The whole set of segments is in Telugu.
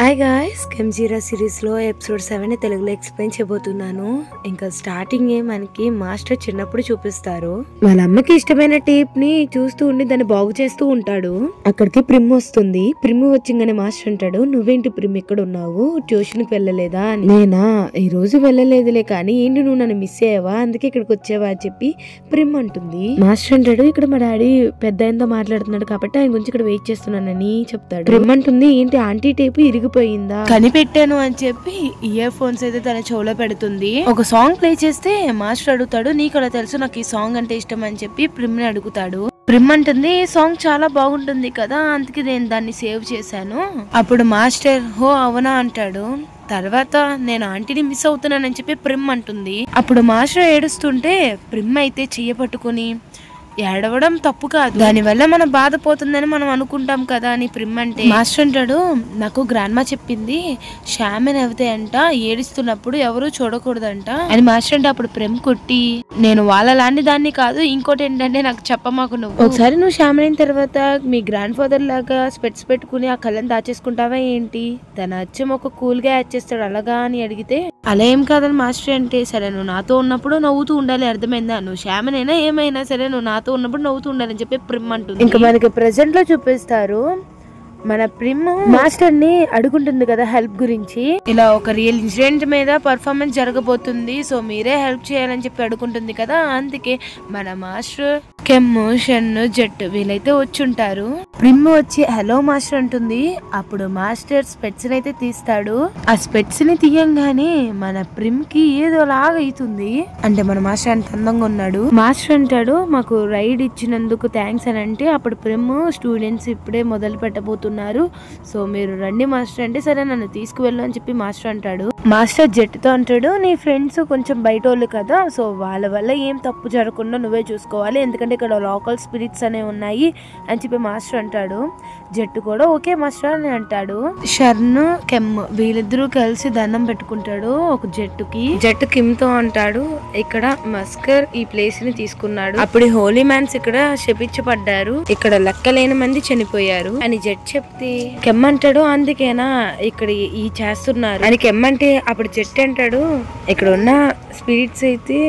హాయ్ గాయ్స్, కెమ్జీరా సిరీస్లో ఎపిసోడ్ 7 తెలుగులో ఎక్స్ప్లెయిన్ చేయబోతున్నాను. ఇంకా స్టార్టింగ్ మనకి మాస్టర్ చిన్నప్పుడు చూపిస్తారు. వాళ్ళ అమ్మకి ఇష్టమైన టేప్ ని చూస్తూ ఉండి దాన్ని బాగు చేస్తూ ఉంటాడు. అక్కడికి ప్రిమ్ వస్తుంది. ప్రిమ్ వచ్చింగానే మాస్టర్ అంటాడు, నువ్వేంటి ప్రిమ్ ఇక్కడ ఉన్నావు, ట్యూషన్ కి వెళ్ళలేదా? నేనా, ఈ రోజు వెళ్ళలేదులే, కానీ ఏంటి నువ్వు నన్ను మిస్ అయ్యావా, అందుకే ఇక్కడికి వచ్చావా అని చెప్పి ప్రిమ్ అంటుంది. మాస్టర్ అంటాడు, ఇక్కడ మా డాడీ పెద్ద ఆయనతో మాట్లాడుతున్నాడు కాబట్టి ఆయన గురించి ఇక్కడ వెయిట్ చేస్తున్నానని చెప్తాడు. ప్రిమ్ అంటుంది, ఏంటి ఆంటీ టేపు ఇరిగిపోయిందా, కనిపెట్టాను అని చెప్పి ఇయర్ ఫోన్స్ అయితే తన చెవులో పెడుతుంది. ఒక సాంగ్ ప్లే చేస్తే మాస్టర్ అడుగుతాడు, నీకు అలా తెలుసు నాకు ఈ సాంగ్ అంటే ఇష్టం అని చెప్పి ప్రిమ్ ని అడుగుతాడు. ప్రిమ్ అంటుంది, ఈ సాంగ్ చాలా బాగుంటుంది కదా, అందుకే నేను దాన్ని సేవ్ చేశాను. అప్పుడు మాస్టర్ హో అవునా అంటాడు. తర్వాత నేను ఆంటీని మిస్ అవుతున్నానని చెప్పి ప్రిమ్ అంటుంది. అప్పుడు మాస్టర్ ఏడుస్తుంటే ప్రిమ్ అయితే చెయ్యి పట్టుకుని, ఏడవడం తప్పు కాదు, దానివల్ల మనం బాధపోతుందని మనం అనుకుంటాం కదా అని ప్రిమ్ అంటే, మాస్టర్ అంటాడు, నాకు గ్రాండ్మా చెప్పింది షామెన్ అవుతాయి అంట, ఏడుస్తున్నప్పుడు ఎవరు చూడకూడదంట అని మాస్టర్ అంటే. అప్పుడు ప్రిమ్ కొట్టి, నేను వాళ్ళ లాంటి దాన్ని కాదు, ఇంకోటి ఏంటంటే నాకు చెప్పమాకు, నువ్వు ఒకసారి నువ్వు షామెన్ అయిన తర్వాత మీ గ్రాండ్ ఫాదర్ లాగా స్పెట్స్ పెట్టుకుని ఆ కళ్ళని దాచేసుకుంటావా ఏంటి, తన అచ్చం ఒక కూల్ గా యాడ్ చేస్తాడు అలాగా అని అడిగితే, అలా ఏం కాదని మాస్టర్ అంటే, సరే నువ్వు నాతో ఉన్నప్పుడు నవ్వుతూ ఉండాలి, అర్థమైందా, నువ్వు షామెన్ అయినా ఏమైనా సరే నువ్వు నాతో ఉన్నప్పుడు నవ్వుతూ ఉండాలని చెప్పి ప్రిమ్ అంటుంది. ఇంకా మనకి ప్రెసెంట్ లో చూపిస్తారు, మన ప్రిమ్ మాస్టర్ ని అడుగుంటుంది కదా హెల్ప్ గురించి, ఇలా ఒక రియల్ ఇన్సిడెంట్ మీద పర్ఫార్మెన్స్ జరగబోతుంది, సో మీరే హెల్ప్ చేయాలని చెప్పి అడుగుంటుంది కదా. అందుకే మన మాస్టర్, కెమ్, షన్, జట్ వీళ్ళైతే వచ్చుంటారు. ప్రిమ్ వచ్చి హలో మాస్టర్ అంటుంది. అప్పుడు మాస్టర్ స్పెట్స్ అయితే తీస్తాడు. ఆ స్పెట్స్ ని తీయంగానే మన ప్రిమ్ కి ఏదో లాగా అవుతుంది. అంటే మన మాస్టర్ అంత అందంగా ఉన్నాడు. మాస్టర్ అంటాడు, మాకు రైడ్ ఇచ్చినందుకు థ్యాంక్స్ అని అంటే, అప్పుడు ప్రిమ్, స్టూడెంట్స్ ఇప్పుడే మొదలు పెట్టబోతున్నారు, సో మీరు రండి మాస్టర్ అంటే, సరే నన్ను తీసుకువెళ్ళు అని చెప్పి మాస్టర్ అంటాడు. మాస్టర్ జట్ తో అంటాడు, నీ ఫ్రెండ్స్ కొంచెం బయట వాళ్ళు కదా, సో వాళ్ళ వల్ల ఏం తప్పు జరగకుండా నువ్వే చూసుకోవాలి, ఎందుకంటే ఇక్కడ లోకల్ స్పిరిట్స్ అనేవి ఉన్నాయి అని చెప్పి మాస్టర్ అంటాడు. జట్టు కూడా ఓకే మాస్టర్ అని అంటాడు. షర్న్, కెమ్ వీళ్ళిద్దరూ కలిసి దండం పెట్టుకుంటాడు ఒక జట్టుకి. జట్టు కిమ్ తో అంటాడు, ఇక్కడ మస్కర్ ఈ ప్లేస్ ని తీసుకున్నాడు, అప్పుడు హోలీ మ్యాన్స్ ఇక్కడ శపించబడ్డారు, ఇక్కడ లెక్కలేని మంది చనిపోయారు అని జట్ చెప్తే, కెమ్ అంటాడు, అందుకేనా ఇక్కడ ఈ చేస్తున్నారు అని కెమ్ అంటే, అప్పుడు జట్ అంటాడు, ఇక్కడ ఉన్న స్పిరిట్స్ అయితే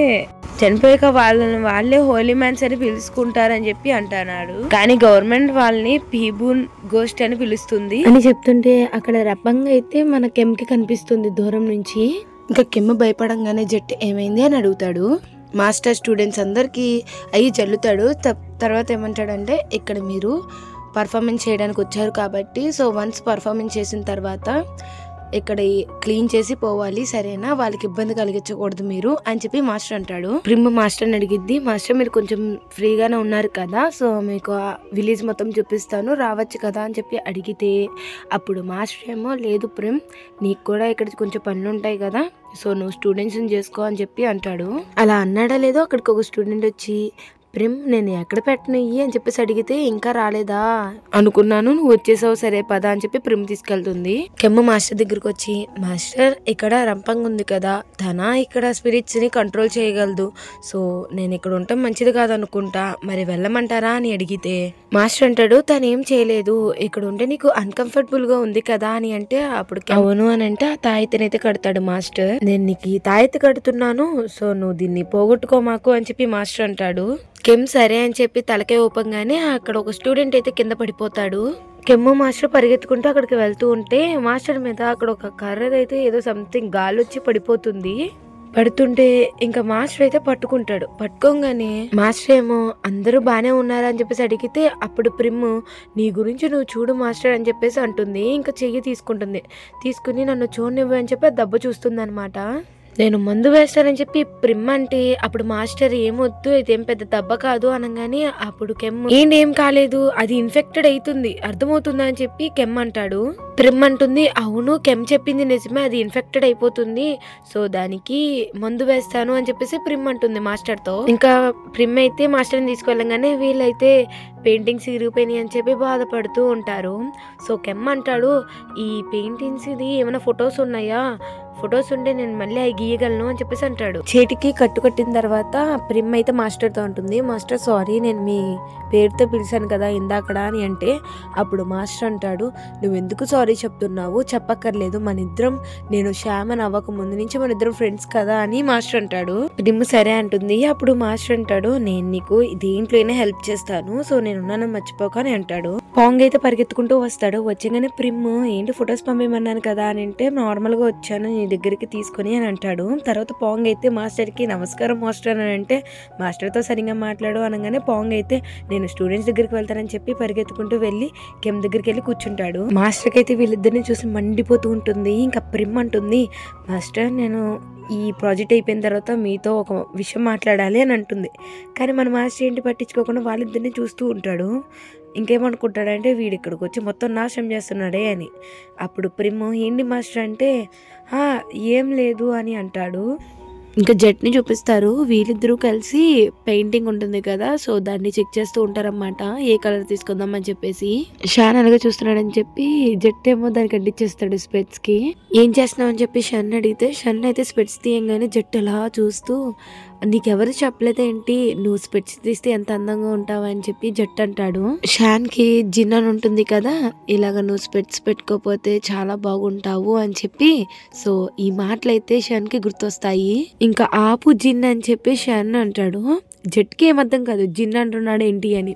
చనిపోయాక వాళ్ళే హోలీ మ్యాన్స్ అని పిలుచుకుంటారని చెప్పి అంటున్నాడు, కానీ గవర్నమెంట్ వాళ్ళని పీబూన్ గోస్ట్ అని పిలుస్తుంది అని చెప్తుంటే, అక్కడ రప్పంగా అయితే మన కెమ్ కి కనిపిస్తుంది దూరం నుంచి. ఇంకా కెమ్ భయపడంగానే జట్ ఏమైంది అని అడుగుతాడు. మాస్టర్ స్టూడెంట్స్ అందరికి అయ్యి జల్లుతాడు. తర్వాత ఏమంటాడంటే, ఇక్కడ మీరు పర్ఫార్మెన్స్ చేయడానికి వచ్చారు కాబట్టి, సో వన్స్ పర్ఫార్మెన్స్ చేసిన తర్వాత ఇక్కడ క్లీన్ చేసి పోవాలి, సరేనా, వాళ్ళకి ఇబ్బంది కలిగించకూడదు మీరు అని చెప్పి మాస్టర్ అంటాడు. ప్రిమ్ మాస్టర్ అడిగిద్ది, మాస్టర్ మీరు కొంచెం ఫ్రీగానే ఉన్నారు కదా, సో మీకు ఆ విలేజ్ మొత్తం చూపిస్తాను రావచ్చు కదా అని చెప్పి అడిగితే, అప్పుడు మాస్టర్ ఏమో, లేదు ప్రిమ్, నీకు కూడా ఇక్కడ కొంచెం పనులు ఉంటాయి కదా, సో నువ్వు స్టూడెంట్స్ని చేసుకో అని చెప్పి అంటాడు. అలా అన్నాడా లేదో అక్కడికి ఒక స్టూడెంట్ వచ్చి, ప్రిమ్ నేను ఎక్కడ పెట్టను అని చెప్పేసి అడిగితే, ఇంకా రాలేదా అనుకున్నాను, నువ్వు వచ్చేసావు, సరే పద అని చెప్పి ప్రిమ్ తీసుకెళ్తుంది. కెమ్ మాస్టర్ దగ్గరకు వచ్చి, మాస్టర్ ఇక్కడ రంపంగా ఉంది కదా, తన ఇక్కడ స్పిరిట్స్ ని కంట్రోల్ చేయగలదు, సో నేను ఇక్కడ ఉండటం మంచిది కాదనుకుంటా, మరి వెళ్ళమంటారా అని అడిగితే, మాస్టర్ అంటాడు, తను ఏం చేయలేదు, ఇక్కడ ఉంటే నీకు అన్కంఫర్టబుల్ గా ఉంది కదా అని అంటే, అప్పుడు అవును అని అంటే ఆ తాయెత్తనైతే కడతాడు మాస్టర్. నేను నీకు ఈ తాయెత్తు కడుతున్నాను, సో నువ్వు దీన్ని పోగొట్టుకోమాకు అని చెప్పి మాస్టర్ అంటాడు. కెమ్ సరే అని చెప్పి తలకే ఊపంగానే అక్కడ ఒక స్టూడెంట్ అయితే కింద పడిపోతాడు. కెమ్ మాస్టర్ పరిగెత్తుకుంటూ అక్కడికి వెళ్తూ ఉంటే, మాస్టర్ మీద అక్కడ ఒక కర్రదైతే ఏదో సంథింగ్ గాలి వచ్చి పడిపోతుంది. పడుతుంటే ఇంకా మాస్టర్ అయితే పట్టుకుంటాడు. పట్టుకోగానే మాస్టర్ ఏమో అందరూ బానే ఉన్నారా అని చెప్పేసి అడిగితే, అప్పుడు ప్రిమ్ నీ గురించి నువ్వు చూడు మాస్టర్ అని చెప్పేసి అంటుంది. ఇంకా చెయ్యి తీసుకుంటుంది. తీసుకుని నన్ను చూడనివ్వు అని చెప్పి దెబ్బ చూస్తుంది అనమాట. నేను మందు వేస్తానని చెప్పి ప్రిమ్ అంటే, అప్పుడు మాస్టర్ ఏమొద్దు, ఇదేం పెద్ద దెబ్బ కాదు అనగానే, అప్పుడు కెమ్ ఏం కాలేదు, అది ఇన్ఫెక్టెడ్ అవుతుంది, అర్థమవుతుందా అని చెప్పి కెమ్ అంటాడు. ప్రిమ్ అంటుంది, అవును కెమ్ చెప్పింది నిజమే, అది ఇన్ఫెక్టెడ్ అయిపోతుంది, సో దానికి మందు వేస్తాను అని చెప్పేసి ప్రిమ్ అంటుంది మాస్టర్ తో. ఇంకా ప్రిమ్ అయితే మాస్టర్ని తీసుకెళ్ళగానే వీళ్ళైతే పెయింటింగ్స్ ఇరిగిపోయినాయి అని చెప్పి బాధపడుతూ ఉంటారు. సో కెమ్ అంటాడు, ఈ పెయింటింగ్స్ ఇది ఏమైనా ఫొటోస్ ఉన్నాయా, ఫొటోస్ ఉంటే నేను మళ్ళీ అవి గీయగలను అని చెప్పేసి అంటాడు. చేతికి కట్టు కట్టిన తర్వాత ప్రిమ్ అయితే మాస్టర్ తో ఉంటుంది, మాస్టర్ సారీ నేను మీ పేరుతో పిలిచాను కదా ఇందాకడ అని అంటే, అప్పుడు మాస్టర్ అంటాడు నువ్వెందుకు సారీ చెప్తున్నావు, చెప్పక్కర్లేదు, మన ఇద్దరం నేను శ్యామ్ అని అవ్వక ముందు నుంచి మన ఇద్దరం ఫ్రెండ్స్ కదా అని మాస్టర్ అంటాడు. ప్రిమ్ సరే అంటుంది. అప్పుడు మాస్టర్ అంటాడు నేను నీకు దేంట్లోనే హెల్ప్ చేస్తాను, సో నేను ఉన్నానని మర్చిపోక అని అంటాడు. పాంగ్ అయితే పరిగెత్తుకుంటూ వస్తాడు. వచ్చగానే ప్రిమ్ ఏంటి ఫొటోస్ పంపేయమన్నాను కదా అని అంటే, నార్మల్ గా వచ్చాను నీ దగ్గరికి తీసుకుని అని అంటాడు. తర్వాత పాంగ్ అయితే మాస్టర్ కి నమస్కారం మాస్టర్ అని అంటే, మాస్టర్ తో సరిగా మాట్లాడు అనగానే పాంగ్ అయితే నేను స్టూడెంట్స్ దగ్గరికి వెళ్తానని చెప్పి పరిగెత్తుకుంటూ వెళ్ళి కెమ్ దగ్గరికి వెళ్ళి కూర్చుంటాడు. మాస్టర్ కి అయితే వీళ్ళిద్దరిని చూసి మండిపోతూ ఉంటుంది. ఇంకా ప్రిమ్ అంటుంది మాస్టర్ నేను ఈ ప్రాజెక్ట్ అయిపోయిన తర్వాత మీతో ఒక విషయం మాట్లాడాలి అని అంటుంది. కానీ మన మాస్టర్ ఏంటి పట్టించుకోకుండా వాళ్ళిద్దరిని చూస్తూ ఉంటాడు. ఇంకేమనుకుంటాడంటే వీడు ఇక్కడికి వచ్చి మొత్తం నాశనం చేస్తున్నాడే అని. అప్పుడు ప్రిమ్ ఏంటి మాస్టర్ అంటే ఏం లేదు అని అంటాడు. ఇంకా జెట్ని చూపిస్తారు. వీళ్ళిద్దరూ కలిసి పెయింటింగ్ ఉంటుంది కదా, సో దాన్ని చెక్ చేస్తూ ఉంటారన్నమాట, ఏ కలర్ తీసుకుందాం అని చెప్పేసి. షాన్ అలాగే చూస్తున్నాడని చెప్పి జెట్ ఏమో దానికి అడ్డిచ్చేస్తాడు స్పెట్స్ కి. ఏం చేస్తున్నావు అని చెప్పి షన్ అడిగితే, షన్ అయితే స్పెట్స్ తీయంగానే జెట్ అలా చూస్తూ నీకెవరు చెప్పలేదేంటి నువ్వు స్పెట్స్ తీస్తే ఎంత అందంగా ఉంటావు అని చెప్పి జెట్ అంటాడు. షాన్ కి జిన్ అని ఉంటుంది కదా, ఇలాగ నువ్వు స్పెట్స్ పెట్టుకోపోతే చాలా బాగుంటావు అని చెప్పి, సో ఈ మాటలైతే షాన్ కి గుర్తొస్తాయి. ఇంకా ఆపు జిన్ అని చెప్పి షాన్ అంటాడు. జెట్ కి ఏమర్థం కాదు జిన్ అంటున్నాడు ఏంటి అని.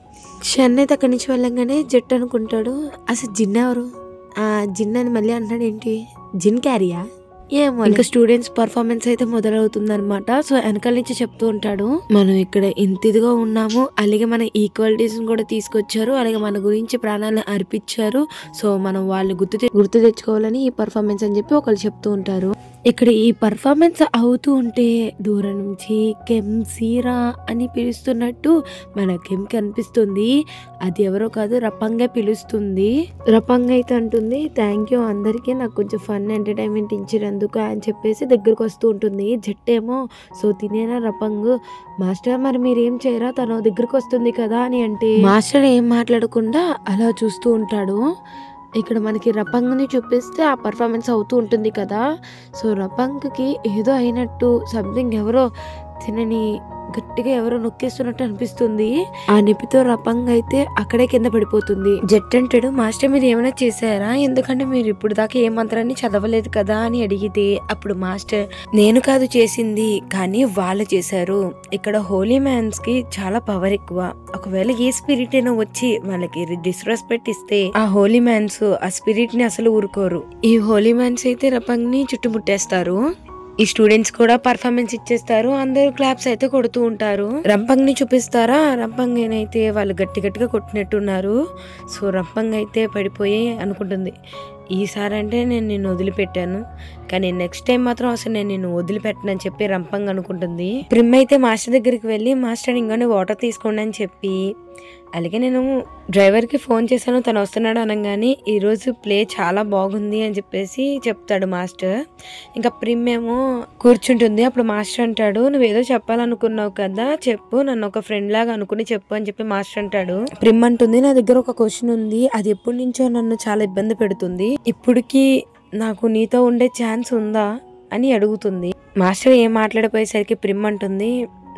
షాన్ అయితే అక్కడి నుంచి వెళ్ళంగానే జెట్ అనుకుంటాడు అసలు జిన్ ఎవరు, జిన్ అని మళ్ళీ అంటున్నాడు ఏంటి, జిన్ క్యారియా ఏమో. ఇంకా స్టూడెంట్స్ పర్ఫార్మెన్స్ అయితే మొదలవుతుంది అనమాట. సో వెనకాల నుంచి చెప్తూ ఉంటాడు మనం ఇక్కడ ఇంత ఇదిగా ఉన్నాము, అలాగే మన ఈక్వాలిటీస్ కూడా తీసుకొచ్చారు, అలాగే మన గురించి ప్రాణాలను అర్పించారు, సో మనం వాళ్ళు గుర్తు తెచ్చుకోవాలని ఈ పర్ఫార్మెన్స్ అని చెప్పి ఒకళ్ళు చెప్తూ ఉంటారు. ఇక్కడ ఈ పర్ఫార్మెన్స్ అవుతూ ఉంటే దూరం నుంచి కెమ్ సీరా అని పిలుస్తున్నట్టు మన కెమ్ కనిపిస్తుంది. అది ఎవరో కాదు రపంగా పిలుస్తుంది. రపంగ్ అయితే అంటుంది థ్యాంక్ యూ అందరికీ నాకు కొంచెం ఫన్ ఎంటర్టైన్మెంట్ ఇచ్చినందుకు అని చెప్పేసి దగ్గరకు వస్తూ ఉంటుంది. జెట్ ఏమో సో తినేనా రపంగ్, మాస్టర్ మరి మీరేం చేయరా తన దగ్గరకు వస్తుంది కదా అని అంటే, మాస్టర్ ఏం మాట్లాడకుండా అలా చూస్తూ ఉంటాడు. ఇక్కడ మనకి రపంగ్ని చూపిస్తే ఆ పర్ఫార్మెన్స్ అవుతూ ఉంటుంది కదా, సో రపంగ్కి ఏదో అయినట్టు సంథింగ్ ఎవరో తినని గట్టిగా ఎవరో నొక్కేస్తున్నట్టు అనిపిస్తుంది. ఆ నొప్పితో రపంగ్ అయితే అక్కడే కింద పడిపోతుంది. జెట్ అంటాడు మాస్టర్ మీరు ఏమైనా చేశారా, ఎందుకంటే మీరు ఇప్పుడు దాకా ఏ మంత్రాన్ని చదవలేదు కదా అని అడిగితే, అప్పుడు మాస్టర్ నేను కాదు చేసింది కానీ వాళ్ళు చేశారు, ఇక్కడ హోలీ మ్యాన్స్ కి చాలా పవర్ ఎక్కువ, ఒకవేళ ఏ స్పిరిట్ అయినా వచ్చి వాళ్ళకి డిస్రెస్పెక్ట్ ఇస్తే ఆ హోలీ మ్యాన్స్ ఆ స్పిరిట్ ని అసలు ఊరుకోరు. ఈ హోలీ మ్యాన్స్ అయితే రపంగ్ ని చుట్టుముట్టేస్తారు. ఈ స్టూడెంట్స్ కూడా పర్ఫార్మెన్స్ ఇచ్చేస్తారు, అందరూ క్లాప్స్ అయితే కొడుతూ ఉంటారు. రంపంగ్ ని చూపిస్తారా, రంపంగ్ అయితే వాళ్ళు గట్టిగా కొట్టినట్టున్నారు. సో రంపంగ్ అయితే పడిపోయి అనుకుంటుంది ఈసారి అంటే నేను నిన్ను వదిలిపెట్టాను కానీ నెక్స్ట్ టైం మాత్రం అసలు నేను నిన్ను వదిలిపెట్టనని చెప్పి రంపంగ్ అనుకుంటుంది. ప్రిమ్ అయితే మాస్టర్ దగ్గరికి వెళ్ళి మాస్టర్ ఇంకొన్ని వాటర్ తీసుకోండి అని చెప్పి, అలాగే నేను డ్రైవర్కి ఫోన్ చేశాను తను వస్తున్నాడు అనగానే ఈరోజు ప్లే చాలా బాగుంది అని చెప్పేసి చెప్తాడు మాస్టర్. ఇంకా ప్రిమ్ ఏమో కూర్చుంటుంది. అప్పుడు మాస్టర్ అంటాడు నువ్వేదో చెప్పాలనుకున్నావు కదా చెప్పు, నన్ను ఒక ఫ్రెండ్ లాగా అనుకుని చెప్పు అని చెప్పి మాస్టర్ అంటాడు. ప్రిమ్ అంటుంది నా దగ్గర ఒక క్వశ్చన్ ఉంది, అది ఎప్పటి నుంచో నన్ను చాలా ఇబ్బంది పెడుతుంది, ఇప్పటికి నాకు నీతో ఉండే ఛాన్స్ ఉందా అని అడుగుతుంది. మాస్టర్ ఏం మాట్లాడిపోయేసరికి ప్రిమ్ అంటుంది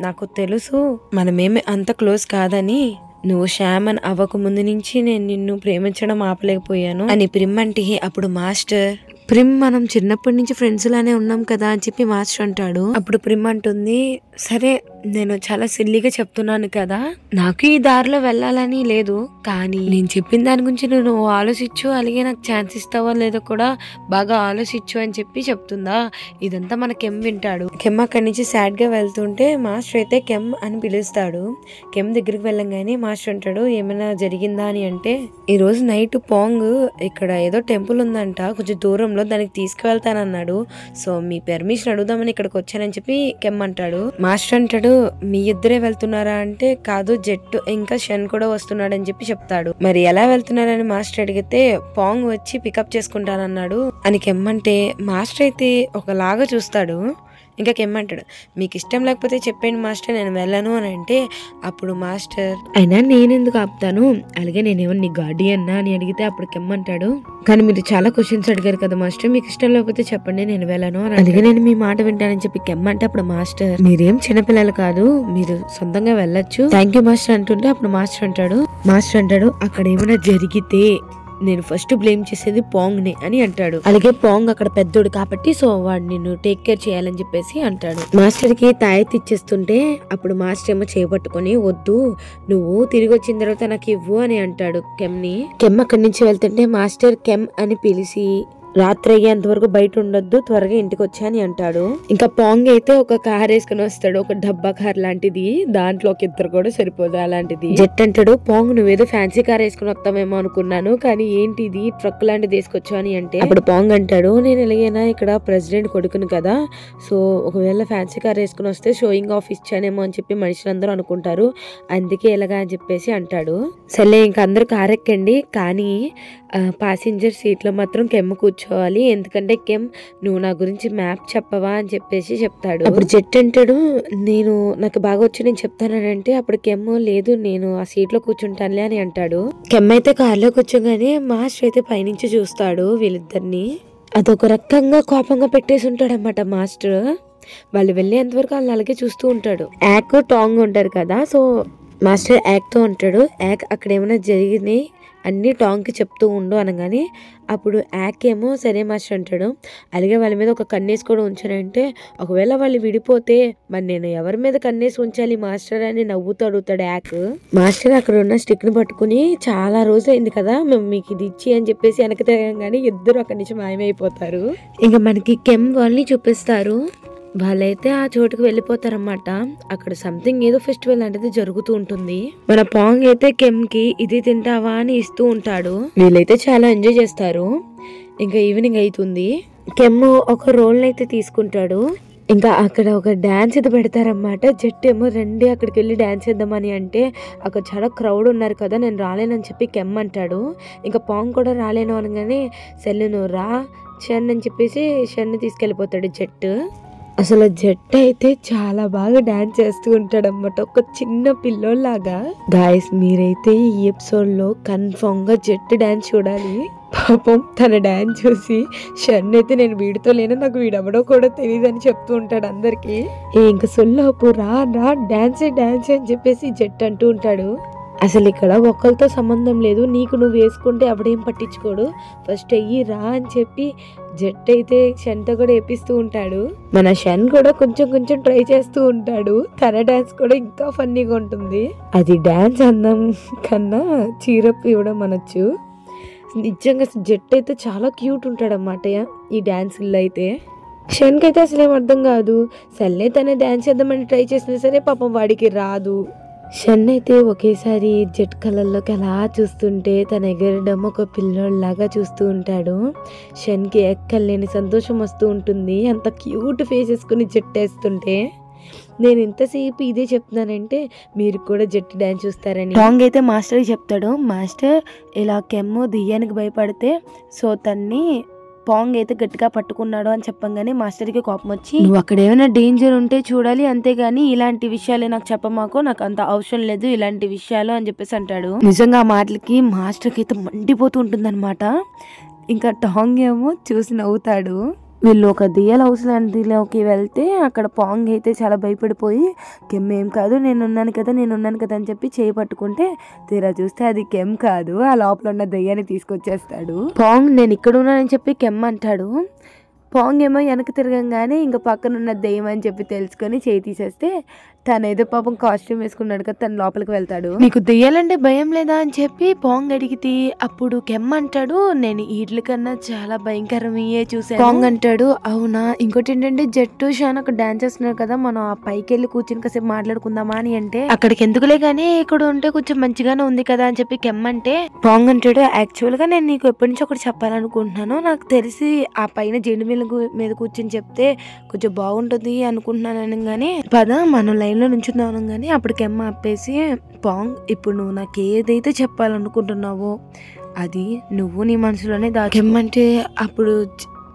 నాకు తెలుసు మనమేమి అంత క్లోజ్ కాదని, నువ్వు శ్యామ్ అని అవ్వక ముందు నుంచి నేను నిన్ను ప్రేమించడం ఆపలేకపోయాను అని ప్రిమ్ అంటే, అప్పుడు మాస్టర్ ప్రిమ్ మనం చిన్నప్పటి నుంచి ఫ్రెండ్స్ లానే ఉన్నాం కదా అని చెప్పి మాస్టర్ అంటాడు. అప్పుడు ప్రిమ్ అంటుంది సరే నేను చాలా సిల్లీగా చెప్తున్నాను కదా, నాకు ఈ దారిలో వెళ్ళాలని లేదు, కానీ నేను చెప్పిన దాని గురించి నువ్వు ఆలోచించు, అలాగే నాకు ఛాన్స్ ఇస్తావా లేదో కూడా బాగా ఆలోచించు అని చెప్పి చెప్తుందా. ఇదంతా మన కెమ్ వింటాడు. కెమ్ అక్కడి నుంచి సాడ్ గా వెళ్తుంటే మాస్టర్ అయితే కెమ్ అని పిలుస్తాడు. కెమ్ దగ్గరికి వెళ్ళంగానే మాస్టర్ అంటాడు ఏమైనా జరిగిందా అని అంటే, ఈ రోజు నైట్ పాంగ్ ఇక్కడ ఏదో టెంపుల్ ఉందంట కొంచెం దూరంలో, దానికి తీసుకువెళ్తానన్నాడు, సో మీ పర్మిషన్ అడుగుదామని ఇక్కడికి వచ్చానని చెప్పి కెమ్ అంటాడు. మాస్టర్ అంటాడు మీ ఇద్దరే వెళ్తున్నారా అంటే, కాదు జెట్ ఇంకా షన్ కూడా వస్తున్నాడు అని చెప్పి చెప్తాడు. మరి ఎలా వెళ్తున్నారని మాస్టర్ అడిగితే, పాంగ్ వచ్చి పికప్ చేసుకుంటానన్నాడు అని కెమ్ అంటే, మాస్టర్ అయితే ఒకలాగా చూస్తాడు. ఇంకా కెమ్ అంటాడు, మీకు ఇష్టం లేకపోతే చెప్పండి మాస్టర్, నేను వెళ్ళను అని అంటే అప్పుడు మాస్టర్, అయినా నేనెందుకు ఆపుతాను, అలాగే నేనేమో నీ గార్డియన్నా అని అడిగితే అప్పుడు కెమ్ అంటాడు, కానీ మీరు చాలా క్వశ్చన్స్ అడిగారు కదా మాస్టర్, మీకు ఇష్టం లేకపోతే చెప్పండి నేను వెళ్ళను అని. అలాగే నేను మీ మాట వింటానని చెప్పి కెమ్ అంటే అప్పుడు మాస్టర్, మీరేం చిన్నపిల్లలు కాదు, మీరు సొంతంగా వెళ్ళొచ్చు, థ్యాంక్ యూ మాస్టర్ అంటుంటే అప్పుడు మాస్టర్ అంటాడు అక్కడ ఏమైనా జరిగితే నేను ఫస్ట్ బ్లేమ్ చేసేది పాంగ్ ని అని అంటాడు. అలాగే పాంగ్ అక్కడ పెద్దోడు కాబట్టి సో వాడు నిన్ను టేక్ కేర్ చేయాలని చెప్పేసి అంటాడు. మాస్టర్ కి తాయెత్తు ఇచ్చేస్తుంటే అప్పుడు మాస్టర్ ఏమో చేపట్టుకుని, వద్దు నువ్వు తిరిగి వచ్చిన తర్వాత నాకు ఇవ్వు అని అంటాడు కెమ్ అక్కడి నుంచి వెళ్తుంటే మాస్టర్ కెమ్ అని పిలిచి, రాత్రి అయ్యేంత వరకు బయట ఉండొద్దు, త్వరగా ఇంటికి వచ్చా అని అంటాడు. ఇంకా పాంగ్ అయితే ఒక కార్ వేసుకుని వస్తాడు, ఒక డబ్బా కార్ లాంటిది, దాంట్లో ఒక ఇద్దరు కూడా సరిపోదు అలాంటిది. జెట్ అంటాడు, పాంగ్ నువ్వేదో ఫ్యాన్సీ కార్ వేసుకుని వస్తామేమో అనుకున్నాను, కానీ ఏంటిది ట్రక్ లాంటిది తీసుకొచ్చా అని అంటే అప్పుడు పాంగ్ అంటాడు, నేను ఎలాగైనా ఇక్కడ ప్రెసిడెంట్ కొడుకును కదా, సో ఒకవేళ ఫ్యాన్సీ కార్ వేసుకుని వస్తే షోయింగ్ ఆఫ్ ఇచ్చానేమో అని చెప్పి మనుషులందరూ అనుకుంటారు, అందుకే ఎలాగా అని చెప్పేసి అంటాడు. సరే ఇంకా అందరూ కార్ ఎక్కండి, కానీ ప్యాసింజర్ సీట్ లో మాత్రం కెమ్ కూర్చోవాలి, ఎందుకంటే కెమ్ నువ్వు నా గురించి మ్యాప్ చెప్పవా అని చెప్పేసి చెప్తాడు. అప్పుడు జెట్ అంటాడు, నాకు బాగా వచ్చి నేను చెప్తానంటే అప్పుడు కెమ్ లేదు నేను ఆ సీట్ లో కూర్చుంటానులే అని అంటాడు. కెమ్ అయితే కార్లో కూర్చోగానే మాస్టర్ అయితే పైనుంచి చూస్తాడు వీళ్ళిద్దరిని, అదొక రకంగా కోపంగా పెట్టేసి ఉంటాడు అన్నమాట మాస్టర్. వాళ్ళు వెళ్ళేంతవరకు వాళ్ళు అలాగే చూస్తూ ఉంటాడు. యాక్ టాంగ్ ఉంటారు కదా, సో మాస్టర్ యాక్ తో ఉంటాడు, యాక్ అక్కడ ఏమైనా జరిగినాయి అన్ని టాంగ్ కి చెప్తూ ఉండు అనగానే అప్పుడు యాక్ ఏమో సరే మాస్టర్ అంటాడు. అలాగే వాళ్ళ మీద ఒక కన్నేసి కూడా ఉంచానంటే ఒకవేళ వాళ్ళు విడిపోతే మరి నేను ఎవరి మీద కన్నేసి ఉంచాలి మాస్టర్ అని నవ్వుతూ అడుగుతాడు యాక్. మాస్టర్ అక్కడ ఉన్న స్టిక్ ని పట్టుకుని, చాలా రోజులు అయింది కదా మేము మీకు ఇది ఇచ్చి అని చెప్పేసి వెనక తిరగగానే ఇద్దరు అక్కడి నుంచి మాయమైపోతారు. ఇంకా మనకి కెమ్ వాళ్ళని చూపిస్తారు. వాళ్ళైతే ఆ చోటుకు వెళ్ళిపోతారన్నమాట. అక్కడ సంథింగ్ ఏదో ఫెస్టివల్ అనేది జరుగుతూ ఉంటుంది. మన పాంగ్ అయితే కెమ్ కి ఇది తింటావా అని ఇస్తూ ఉంటాడు. వీళ్ళైతే చాలా ఎంజాయ్ చేస్తారు. ఇంకా ఈవినింగ్ అవుతుంది. కెమ్ ఒక రోల్ అయితే తీసుకుంటాడు. ఇంకా అక్కడ ఒక డాన్స్ అయితే పెడతారన్నమాట. జట్టు ఏమో రండి అక్కడికి వెళ్ళి డాన్స్ చేద్దామని అంటే అక్కడ చాలా క్రౌడ్ ఉన్నారు కదా, నేను రాలేనని చెప్పి కెమ్ అంటాడు. ఇంకా పాంగ్ కూడా రాలేను అనగానే సెల్లు నువ్వు రా షన్ అని చెప్పేసి షన్ తీసుకెళ్ళిపోతాడు జట్టు. అసలు జట్ అయితే చాలా బాగా డాన్స్ చేస్తూ ఉంటాడు అన్నమాట, ఒక చిన్న పిల్లోలాగా. గాయస్ మీరైతే ఈ ఎపిసోడ్ లో కన్ఫర్మ్ గా జట్ డాన్స్ చూడాలి. పాపం తన డాన్స్ చూసి షన్ అయితే నేను వీడితో లేను, నాకు వీడెవడో కూడా తెలియదు అని చెప్తూ ఉంటాడు అందరికి. ఇంకా సొల్లోపు రా రా డాన్స్ డాన్స్ అని చెప్పేసి జట్ అంటూ ఉంటాడు. అసలు ఇక్కడ ఒకరితో సంబంధం లేదు, నీకు నువ్వు వేసుకుంటే ఎవడేం పట్టించుకోడు, ఫస్ట్ అయ్యి రా అని చెప్పి జట్ అయితే షన్ తో కూడా వేపిస్తూ ఉంటాడు. మన షన్ కూడా కొంచెం కొంచెం ట్రై చేస్తూ ఉంటాడు. తన డాన్స్ కూడా ఇంకా ఫన్నీగా ఉంటుంది. అది డాన్స్ అందం కన్నా చీరప్ ఇవ్వడం అనొచ్చు. నిజంగా జట్ అయితే చాలా క్యూట్ ఉంటాడు అన్నమాట ఈ డాన్సుల్లో అయితే. షన్కి అయితే అసలు ఏం అర్థం కాదు. సర్లే తనే డాన్స్ చేద్దామని ట్రై చేసినా సరే పాపం వాడికి రాదు. షన్ అయితే ఒకేసారి జెట్ కలర్లోకి అలా చూస్తుంటే తన ఎగరడం ఒక పిల్లోళ్ళలాగా చూస్తూ ఉంటాడు. షన్కి ఎక్కలేని సంతోషం వస్తూ ఉంటుంది అంత క్యూట్ ఫేస్ వేసుకుని జెట్ వేస్తుంటే. నేను ఇంతసేపు ఇదే చెప్తున్నానంటే మీరు కూడా జెట్ డాన్స్ చూస్తారని. టాంగ్ అయితే మాస్టర్కి చెప్తాడు, మాస్టర్ ఇలా కెమ్ దెయ్యానికి భయపడితే సో తన్ని పాంగ్ అయితే గట్టిగా పట్టుకున్నాడు అని చెప్పంగానే మాస్టర్ కి కోపం వచ్చి, నువ్వు అక్కడ ఏమైనా డేంజర్ ఉంటే చూడాలి, అంతేగాని ఇలాంటి విషయాలే నాకు చెప్పమాకు, నాకు అంత అవసరం లేదు ఇలాంటి విషయాలు అని చెప్పేసి అంటాడు. నిజంగా ఆ మాటలకి మాస్టర్ కి అయితే మండిపోతూ ఉంటుంది అనమాట. ఇంకా టాంగ్ ఏమో చూసి నవ్వుతాడు. వీళ్ళు ఒక దెయ్యాల హౌస్ లాంటిలోకి వెళ్తే అక్కడ పాంగ్ అయితే చాలా భయపడిపోయి కెమ్ ఏం కాదు నేనున్నాను కదా అని చెప్పి చేయి పట్టుకుంటే తీరా చూస్తే అది కెమ్ కాదు, ఆ లోపల ఉన్న దెయ్యాన్ని తీసుకొచ్చేస్తాడు. పాంగ్ నేను ఇక్కడ ఉన్నానని చెప్పి కెమ్ అంటాడు. పాంగ్ ఏమో వెనక తిరగంగానే ఇంకా పక్కనున్న దెయ్యం అని చెప్పి తెలుసుకొని చేయి తీసేస్తే తను ఏదో పాపం కాస్ట్యూమ్ వేసుకున్నాడు కదా తను లోపలికి వెళ్తాడు. నీకు దెయ్యాలంటే భయం లేదా అని చెప్పి పాంగ్ అడిగితే అప్పుడు కెమ్ అంటాడు, నేను వీటి కన్నా చాలా భయంకరమయ్యే చూసాను. పాంగ్ అంటాడు, అవునా, ఇంకోటి ఏంటంటే జట్టు షాన్ అక్కడ డాన్స్ చేస్తున్నారు కదా, మనం ఆ పైకి వెళ్ళి కూర్చుని కాసేపు మాట్లాడుకుందామా అని అంటే అక్కడికి ఎందుకులే గానీ ఇక్కడ ఉంటే కొంచెం మంచిగానే ఉంది కదా అని చెప్పి కెమ్ అంటే పాంగ్ అంటాడు, యాక్చువల్ గా నేను నీకు ఎప్పటి నుంచి ఒకటి చెప్పాలనుకుంటున్నాను, నాకు తెలిసి ఆ పైన జెండు మీద కూర్చొని చెప్తే కొంచెం బాగుంటుంది అనుకుంటున్నాను అనగానే పద మనం లైన్ లో నుంచుందాం అనగానే అప్పుడు కెమ్ ఆపేసి, పాంగ్ ఇప్పుడు నువ్వు నాకు ఏదైతే చెప్పాలనుకుంటున్నావో అది నువ్వు నీ మనసులోనే దాకెమ్మంటే అప్పుడు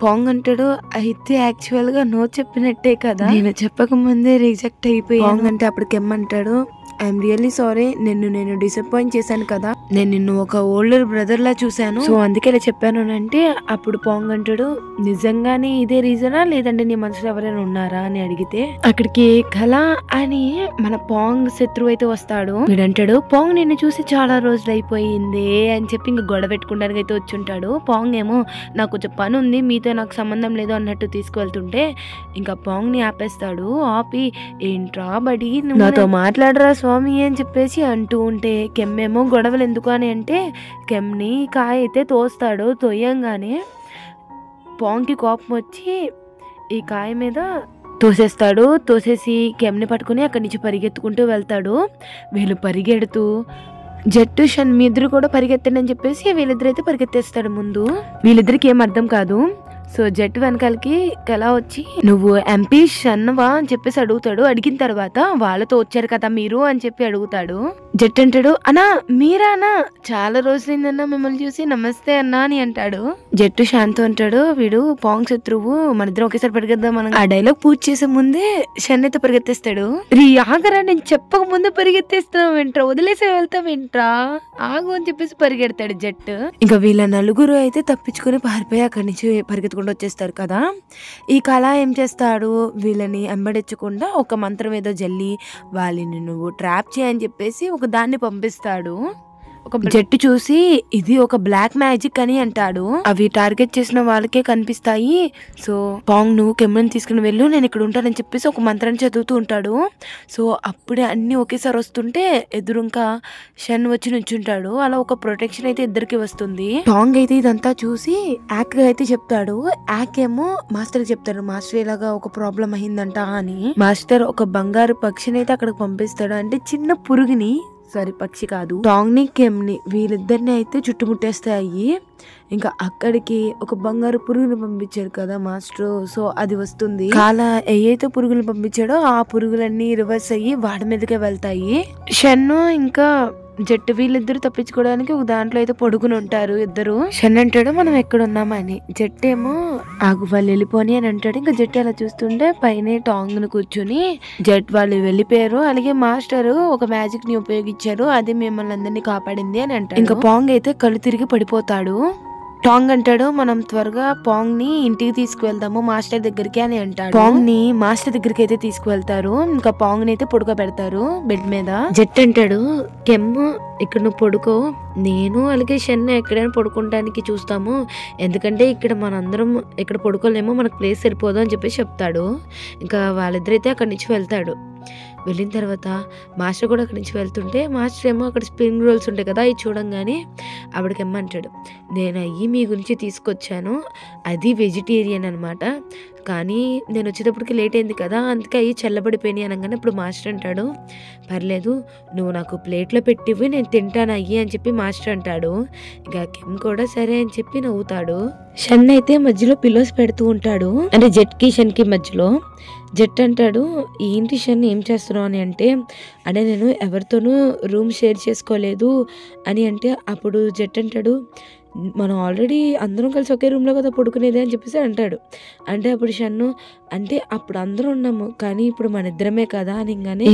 పాంగ్ అంటాడు, అయితే యాక్చువల్ గా నో చెప్పినట్టే కదా, నేను చెప్పక ముందే రిజెక్ట్ అయిపోయి. పాంగ్ అంటే అప్పుడు కెమ్ అంటాడు, ఐఎమ్ రియల్లీ సారీ, నేను డిసప్పాయింట్ చేశాను కదా, నేను నిన్ను ఒక ఓల్డర్ బ్రదర్ లా చూశాను, సో అందుకే ఇలా చెప్పాను అంటే అప్పుడు పాంగ్ అంటాడు, నిజంగానే ఇదే రీజనా లేదంటే నీ మనసులో ఎవరైనా ఉన్నారా అని అడిగితే అక్కడికి కళ అని మన పాంగ్ శత్రువు అయితే వస్తాడు. వీడంటాడు, పాంగ్ నిన్ను చూసి చాలా రోజులు అయిపోయింది అని చెప్పి ఇంకా గొడవ పెట్టుకోవడానికి అయితే వచ్చి ఉంటాడు. పాంగ్ ఏమో నాకు కొంచెం పని ఉంది, మీతో నాకు సంబంధం లేదు అన్నట్టు తీసుకువెళ్తుంటే ఇంకా పాంగ్ ని ఆపేస్తాడు. ఆపి, ఏంట్రా బడి నువ్వు నాతో మాట్లాడరా స్వామి అని చెప్పేసి అంటూ ఉంటే కెమ్మేమో గొడవలు ఎందుకు అని అంటే కెమ్ని కాయ అయితే తోస్తాడు. తోయంగానే పాంగ్కి కోపం వచ్చి ఈ కాయ మీద తోసేస్తాడు. తోసేసి కెమ్ని పట్టుకుని అక్కడి నుంచి పరిగెత్తుకుంటూ వెళ్తాడు. వీళ్ళు పరిగెడుతూ జట్టు షన్ మీ ఇద్దరు కూడా పరిగెత్తండి అని చెప్పేసి వీళ్ళిద్దరైతే పరిగెత్తేస్తాడు. ముందు వీళ్ళిద్దరికి ఏం అర్థం కాదు. సో జట్టు వెనకాలకి కళ వచ్చి నువ్వు ఎంపీ షన్వా అని చెప్పేసి అడుగుతాడు. అడిగిన తర్వాత వాళ్ళతో వచ్చారు కదా మీరు అని చెప్పి అడుగుతాడు. జట్టు అంటాడు, అన్నా మీరా అన్నా, చాలా రోజులైందన్నా మిమ్మల్ని చూసి, నమస్తే అన్నా అని అంటాడు. జట్టు శాంతో అంటాడు, వీడు పాంగ్ శత్రువు, మన ఇద్దరం ఒకేసారి పరిగెద్దాం మనం. ఆ డైలాగ్ పూర్తి చేసే ముందే షన్ అయితే పరిగెత్తేస్తాడు. రీ ఆగరా, నేను చెప్పక ముందు పరిగెత్తేస్తున్నావు ఏంట్రా, వదిలేసి వెళ్తావు ఏంట్రా, ఆగు అని చెప్పేసి పరిగెడతాడు జట్టు. ఇంకా వీళ్ళ నలుగురు అయితే తప్పించుకుని పారిపోయి అక్కడి నుంచి పరిగెత్తుకుంటూ వచ్చేస్తారు కదా. ఈ కళ ఏం చేస్తాడు, వీళ్ళని ఎంబడించకుండా ఒక మంత్రం ఏదో జల్లి వాళ్ళని నువ్వు ట్రాప్ చేయని చెప్పేసి ఒక దాన్ని పంపిస్తాడు. ఒక జట్టు చూసి ఇది ఒక బ్లాక్ మ్యాజిక్ అని అంటాడు. అవి టార్గెట్ చేసిన వాళ్ళకే కనిపిస్తాయి. సో పాంగ్ నువ్వు కెమెరాని తీసుకుని వెళ్ళు, నేను ఇక్కడ ఉంటానని చెప్పేసి ఒక మంత్రాన్ని చదువుతూ ఉంటాడు. సో అప్పుడే అన్ని ఒకేసారి వస్తుంటే ఎదురుంకా షన్ వచ్చి నుంచుంటాడు. అలా ఒక ప్రొటెక్షన్ అయితే ఇద్దరికి వస్తుంది. పాంగ్ అయితే ఇదంతా చూసి యాక్ అయితే చెప్తాడు. యాక్ ఏమో మాస్టర్ చెప్తాడు, మాస్టర్ ఇలాగా ఒక ప్రాబ్లం అయిందంట అని. మాస్టర్ ఒక బంగారు పక్షిని అయితే అక్కడికి పంపిస్తాడు. అంటే చిన్న పురుగుని, సారీ పక్షి కాదు, టాంగ్ ని కెమ్ని వీళ్ళిద్దరిని అయితే చుట్టుముట్టేస్తాయి. ఇంకా అక్కడికి ఒక బంగారు పురుగుని పంపించాడు కదా మాస్టర్, సో అది వస్తుంది. కాలా ఏదైతే పురుగులు పంపించాడో ఆ పురుగులన్నీ రివర్స్ అయ్యి వాడి మీదకే వెళ్తాయి. షన్ను ఇంకా జట్టు వీళ్ళిద్దరు తప్పించుకోవడానికి ఒక దాంట్లో అయితే పడుకుని ఉంటారు ఇద్దరు. షన్ అంటాడు మనం ఎక్కడున్నామని, జట్టు ఏమో ఆగు వాళ్ళు వెళ్ళిపోని అని అంటాడు. ఇంకా జట్టు అలా చూస్తుంటే పైన టాంగ్ ను కూర్చుని జట్ వాళ్ళు వెళ్ళిపోయారు, అలాగే మాస్టర్ ఒక మ్యాజిక్ ని ఉపయోగించారు, అది మిమ్మల్ని అందరినీ కాపాడింది అని అంటాడు. ఇంకా పాంగ్ అయితే కళ్ళు తిరిగి పడిపోతాడు. టాంగ్ అంటాడు, మనం త్వరగా పాంగ్ ని ఇంటికి తీసుకువెళ్దాము మాస్టర్ దగ్గరికి అని అంటాడు. పాంగ్ ని మాస్టర్ దగ్గరికి అయితే తీసుకువెళ్తారు. ఇంకా పాంగ్ ని అయితే పడుకోబెడతారు బెడ్ మీద. జట్ అంటాడు, కెమ్ ఇక్కడ నువ్వు పడుకో, నేను అలాగే షన్ ఎక్కడైనా పడుకోవడానికి చూస్తాము, ఎందుకంటే ఇక్కడ మనందరం ఇక్కడ పడుకోలేమో, మనకు ప్లేస్ సరిపోదు అని చెప్పేసి చెప్తాడు. ఇంకా వాళ్ళిద్దరైతే అక్కడి నుంచి వెళ్తాడు. వెళ్ళిన తర్వాత మాస్టర్ కూడా అక్కడి నుంచి వెళ్తుంటే మాస్టర్ ఏమో అక్కడ స్ప్రింగ్ రోల్స్ ఉంటాయి కదా, అవి చూడంగానే ఆవిడకి ఏమంటాడు, నేను అయ్యి మీ గురించి తీసుకొచ్చాను, అది వెజిటేరియన్ అనమాట, కానీ నేను వచ్చేటప్పటికి లేట్ అయింది కదా అందుకే అవి చల్లబడిపోయినాయి అనగానే ఇప్పుడు మాస్టర్ అంటాడు, పర్లేదు నువ్వు నాకు ప్లేట్లో పెట్టివి నేను తింటాను అయ్యి అని చెప్పి మాస్టర్ అంటాడు. ఇంకా కెమ్ కూడా సరే అని చెప్పి నవ్వుతాడు. షన్ అయితే మధ్యలో పిల్లోస్ పెడుతూ ఉంటాడు, అంటే జట్ కి షన్ కి మధ్యలో. జట్ అంటాడు, ఏంటి షన్ ఏం చేస్తున్నావు అని అంటే నేను ఎవరితోనూ రూమ్ షేర్ చేసుకోలేదు అని అంటే అప్పుడు జట్ అంటాడు, మనం ఆల్రెడీ అందరం కలిసి ఒకే రూమ్లో కదా పడుకునేది అని చెప్పేసి అంటాడు. అంటే అప్పుడు షన్ను, అంటే అప్పుడు అందరం ఉన్నాము కానీ ఇప్పుడు మన ఇద్దరమే కదా అని, కానీ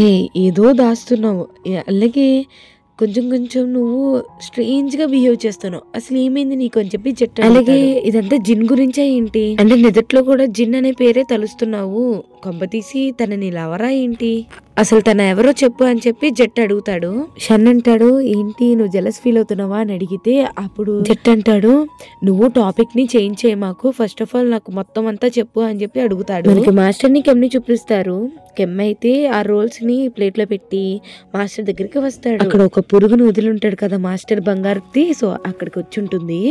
ఏదో దాస్తున్నావు, అలాగే కొంచెం కొంచెం నువ్వు స్ట్రేంజ్ గా బిహేవ్ చేస్తున్నావు, అసలు ఏమైంది నీకు అని చెప్పి జట్. అలాగే ఇదంతా జిన్ గురించే ఏంటి అంటే నిజట్లో కూడా జిన్ అనే పేరే తలుస్తున్నావు, కొంపతీసి తనని లవరా ఏంటి, అసలు తన ఎవరో చెప్పు అని చెప్పి జట్ అడుగుతాడు. షన్ అంటాడు, ఏంటి నువ్వు జెలస్ ఫీల్ అవుతున్నావా అని అడిగితే అప్పుడు జట్ అంటాడు, నువ్వు టాపిక్ ని చేంజ్ చేయ మాకు, ఫస్ట్ ఆఫ్ ఆల్ నాకు మొత్తం అంతా చెప్పు అని చెప్పి అడుగుతాడు. మనకి మాస్టర్ ని కెమ్ ని చూపిస్తారు. కెమ్ అయితే ఆ రోల్స్ ని ప్లేట్ లో పెట్టి మాస్టర్ దగ్గరికి వస్తాడు. అక్కడ ఒక పురుగును వదిలి ఉంటాడు కదా మాస్టర్ బంగారుది, సో అక్కడికి వచ్చి ఉంటుంది.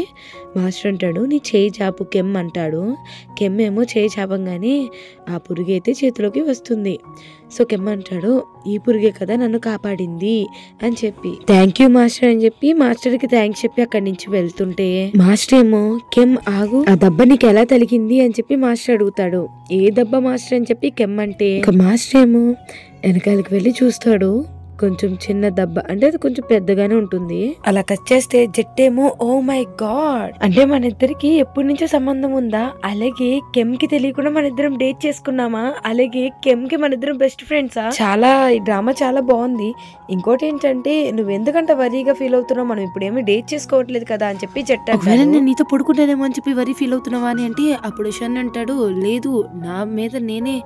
మాస్టర్ అంటాడు, నీ చేయి చాపు కెమ్ అంటాడు. కెమ్ ఏమో చేయి చాపంగానే ఆ పురుగు అయితే చేతిలోకి వస్తుంది. సో కెమ్ అంటాడు, ఈ పురుగే కదా నన్ను కాపాడింది అని చెప్పి థ్యాంక్ యూ మాస్టర్ అని చెప్పి మాస్టర్ కి థ్యాంక్స్ చెప్పి అక్కడి నుంచి వెళ్తుంటే మాస్టర్ ఏమో, కెమ్ ఆగు, ఆ దెబ్బ నీకు ఎలా తలిగింది అని చెప్పి మాస్టర్ అడుగుతాడు. ఏ దెబ్బ మాస్టర్ అని చెప్పి కెమ్ అంటే మాస్టర్ ఏమో వెనకాలకి వెళ్ళి చూస్తాడు. కొంచెం చిన్న దెబ్బ, అంటే అది కొంచెం పెద్దగానే ఉంటుంది. అలా కట్ చేస్తే జట్టేమో ఓ మై గాడ్, అంటే మన ఇద్దరికి ఎప్పటి నుంచో సంబంధం ఉందా, అలాగే కెమ్ కి తెలియకుండా మన ఇద్దరం డేట్ చేసుకున్నామా, అలాగే కెమ్ కి మన ఇద్దరం బెస్ట్ ఫ్రెండ్సా. చాలా ఈ డ్రామా చాలా బాగుంది. ఇంకోటి ఏంటంటే నువ్వు ఎందుకంటే వరీగా ఫీల్ అవుతున్నావు, మనం ఇప్పుడు ఏమి డేట్ చేసుకోవట్లేదు కదా అని చెప్పి జట్టు నేను నీతో పడుకుంటానేమో అని చెప్పి వరీ ఫీల్ అవుతున్నావా అని అంటే అప్పుడు షన్ అంటాడు, లేదు నా మీద నేనే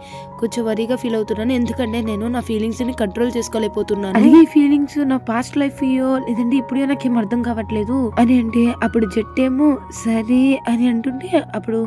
కొంచెం వరీగా ఫీల్ అవుతున్నాను, ఎందుకంటే నేను నా ఫీలింగ్స్ ని కంట్రోల్ చేసుకోలేకపోతున్నాను. ఈ ఫీలింగ్స్ నా పాస్ట్ లైఫ్ లేదంటే ఇప్పుడు నాకేం అర్థం కావట్లేదు అని అంటే అప్పుడు జట్టేమో సరే అని అంటుంటే అప్పుడు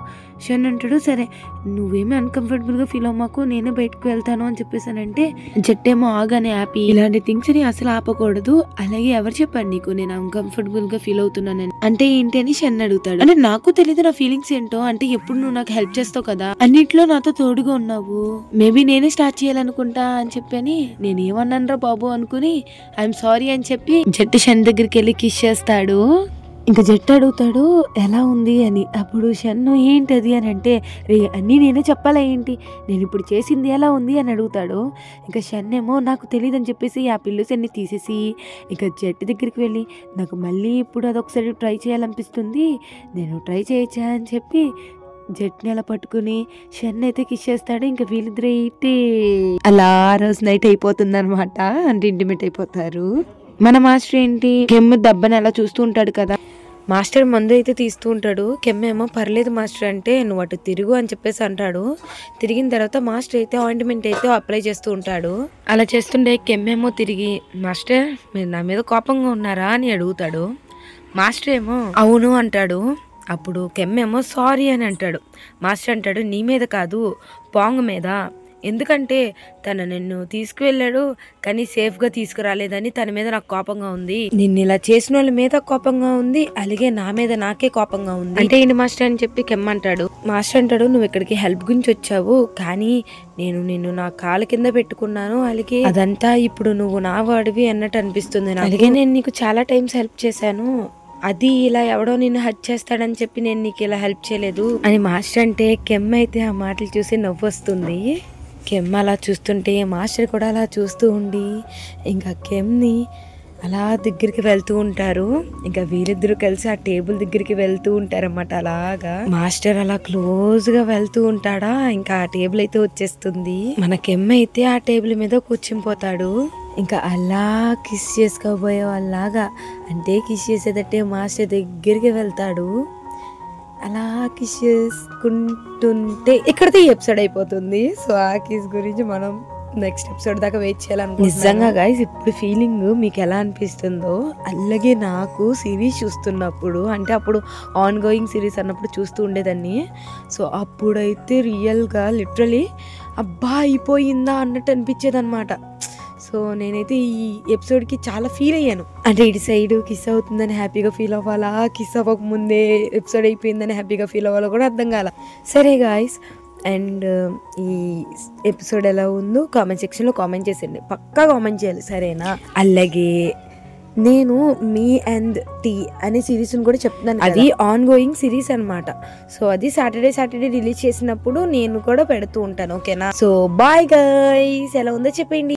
షన్ అంటాడు, సరే నువ్వేమీ అన్కంఫర్టబుల్ గా ఫీల్ అవ్వమాకు, నేనే బయటకు వెళ్తాను అని చెప్పేసానంటే జట్టేమో ఆగానే హ్యాపీ, ఇలాంటి థింగ్స్ ని అసలు ఆపకూడదు, అలాగే ఎవరు చెప్పారు నీకు నేను అన్కంఫర్టబుల్ గా ఫీల్ అవుతున్నానని అంటే ఏంటి అని షన్ అడుగుతాడు. అంటే నాకు తెలియదు నా ఫీలింగ్స్ ఏంటో, అంటే ఎప్పుడు నువ్వు నాకు హెల్ప్ చేస్తావు కదా, అన్నిట్లో నాతో తోడుగా ఉన్నావు, మేబీ నేనే స్టార్ట్ చేయాలనుకుంటా అని చెప్పని నేను ఏమన్నానరా బాబు అనుకుని ఐఎమ్ సారీ అని చెప్పి జట్టు షన్ దగ్గరికి వెళ్ళి కిస్ చేస్తాడు. ఇంకా జట్టు అడుగుతాడు ఎలా ఉంది అని, అప్పుడు షన్ను ఏంటది అని అంటే రే అన్నీ నేనే చెప్పాలా ఏంటి, నేను ఇప్పుడు చేసింది ఎలా ఉంది అని అడుగుతాడు. ఇంకా షన్ ఏమో నాకు తెలియదు అని చెప్పేసి ఆ పిల్లుస్ అన్ని తీసేసి ఇంకా జట్టు దగ్గరికి వెళ్ళి నాకు మళ్ళీ ఇప్పుడు అదొకసారి ట్రై చేయాలనిపిస్తుంది, నేను ట్రై చేయొచ్చా అని చెప్పి జట్ని అలా పట్టుకుని షన్ అయితే కిస్ చేస్తాడు. ఇంకా వీళ్ళిద్దరు అయితే అలా ఆ రోజు నైట్ అయిపోతుంది అనమాట, అంటే ఇంటిమేట్ అయిపోతారు. మన మాస్టర్ ఏంటి కెమ్ దెబ్బని అలా చూస్తూ ఉంటాడు కదా, మాస్టర్ మందు అయితే తీస్తూ ఉంటాడు. కెమ్మేమో పర్లేదు మాస్టర్ అంటే నువ్వు అటు తిరుగు అని చెప్పేసి అంటాడు. తిరిగిన తర్వాత మాస్టర్ అయితే ఆయింట్మెంట్ అయితే అప్లై చేస్తూ ఉంటాడు. అలా చేస్తుంటే కెమ్మేమో తిరిగి మాస్టర్ మీరు నా మీద కోపంగా ఉన్నారా అని అడుగుతాడు. మాస్టర్ ఏమో అవును అంటాడు. అప్పుడు కెమ్మేమో సారీ అని అంటాడు. మాస్టర్ అంటాడు నీ మీద కాదు పాంగ్ మీద, ఎందుకంటే తను నిన్ను తీసుకువెళ్ళాడు కానీ సేఫ్గా తీసుకురాలేదని తన మీద నాకు కోపంగా ఉంది, నిన్ను ఇలా చేసిన వాళ్ళ మీద కోపంగా ఉంది, అలాగే నా మీద నాకే కోపంగా ఉంది అంటే ఏంటి మాస్టర్ అని చెప్పి కెమ్మంటాడు. మాస్టర్ అంటాడు నువ్వు ఇక్కడికి హెల్ప్ గురించి వచ్చావు కానీ నేను నిన్ను నా కాళ్ళ కింద పెట్టుకున్నాను, అలాగే అదంతా ఇప్పుడు నువ్వు నా వాడివి అన్నట్టు అనిపిస్తుంది, అలాగే నేను నీకు చాలా టైమ్స్ హెల్ప్ చేశాను, అది ఇలా ఎవడో నిన్ను హర్ట్ చేస్తాడని చెప్పి నేను నీకు ఇలా హెల్ప్ చేయలేదు అని మాస్టర్ అంటే కెమ్ అయితే ఆ మాటలు చూసి నవ్వు వస్తుంది. కెమ్ అలా చూస్తుంటే మాస్టర్ కూడా అలా చూస్తూ ఉండి ఇంకా కెమ్ని అలా దగ్గరికి వెళ్తూ ఉంటారు. ఇంకా వీరిద్దరూ కలిసి ఆ టేబుల్ దగ్గరికి వెళ్తూ ఉంటారన్నమాట. అలాగా మాస్టర్ అలా క్లోజ్ గా వెళ్తూ ఉంటాడా, ఇంకా ఆ టేబుల్ అయితే వచ్చేస్తుంది. మన కెమ్ అయితే ఆ టేబుల్ మీద కూర్చునిపోతాడు. ఇంకా అలా కిస్ చేసుకోబోయే వాళ్ళలాగా, అంటే కిస్ చేసేటట్టే మాస్టర్ దగ్గరికి వెళ్తాడు. అలా కిస్ చేసుకుంటుంటే ఇక్కడితో ఈ ఎపిసోడ్ అయిపోతుంది. సో ఆ కిస్ గురించి మనం నెక్స్ట్ ఎపిసోడ్ దాకా వెయిట్ చేయాలనుకుంటున్నాను. నిజంగా గైస్ ఇప్పుడు ఫీలింగ్ మీకు ఎలా అనిపిస్తుందో అలాగే నాకు సిరీస్ చూస్తున్నప్పుడు, అంటే అప్పుడు ఆన్ గోయింగ్ సిరీస్ అన్నప్పుడు చూస్తూ ఉండేదాన్ని. సో అప్పుడైతే రియల్గా లిటరలీ అబ్బా అయిపోయిందా అన్నట్టు అనిపించేది అనమాట. సో నేనైతే ఈ ఎపిసోడ్కి చాలా ఫీల్ అయ్యాను, అంటే ఇటు సైడ్ కిస్ అవుతుందని హ్యాపీగా ఫీల్ అవ్వాలా, కిస్ అవ్వక ముందే ఎపిసోడ్ అయిపోయిందని హ్యాపీగా ఫీల్ అవ్వాలో కూడా అర్థం కాల. సరే గాయస్, అండ్ ఈ ఎపిసోడ్ ఎలా ఉందో కామెంట్ సెక్షన్లో కామెంట్ చేసేయండి, పక్కా కామెంట్ చేయాలి సరేనా. అలాగే నేను మీ అండ్ టీ అనే సిరీస్ని కూడా చెప్తున్నాను, అది ఆన్ గోయింగ్ సిరీస్ అనమాట. సో అది సాటర్డే రిలీజ్ చేసినప్పుడు నేను కూడా పెడుతూ ఉంటాను, ఓకేనా. సో బాయ్ గైస్, ఎలా ఉందో చెప్పండి.